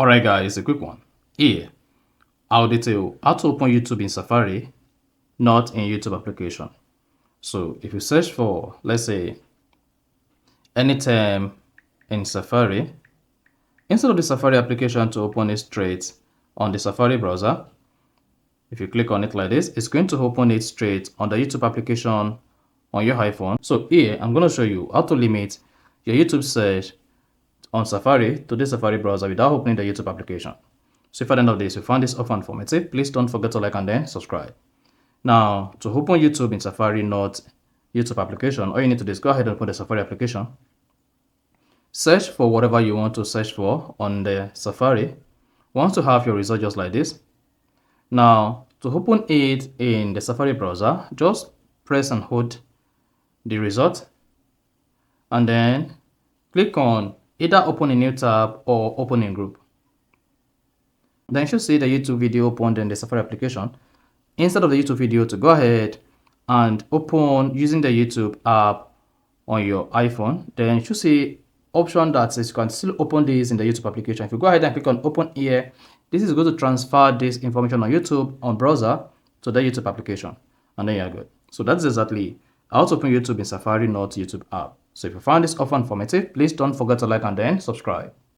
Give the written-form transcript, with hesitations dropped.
Alright guys, a quick one. Here, I'll detail how to open YouTube in Safari, not in YouTube application. So if you search for, let's say, any term in Safari, instead of the Safari application to open it straight on the Safari browser, if you click on it like this, it's going to open it straight on the YouTube application on your iPhone. So here, I'm going to show you how to limit your YouTube search on Safari to the Safari browser without opening the YouTube application. So if at the end of this you found this offer informative, please don't forget to like and then subscribe. Now, to open YouTube in Safari, not YouTube application, all you need to do is go ahead and open the Safari application. Search for whatever you want to search for on the Safari. Once you have your result just like this. Now, to open it in the Safari browser, just press and hold the result and then click on either open a new tab or open in group. Then you should see the YouTube video opened in the Safari application. Instead of the YouTube video, to go ahead and open using the YouTube app on your iPhone, then you should see option that says you can still open this in the YouTube application. If you go ahead and click on open here, this is going to transfer this information on YouTube on browser to the YouTube application, and then you're good. So that's exactly how to open YouTube in Safari, not YouTube app. So if you found this offer informative, please don't forget to like and then subscribe.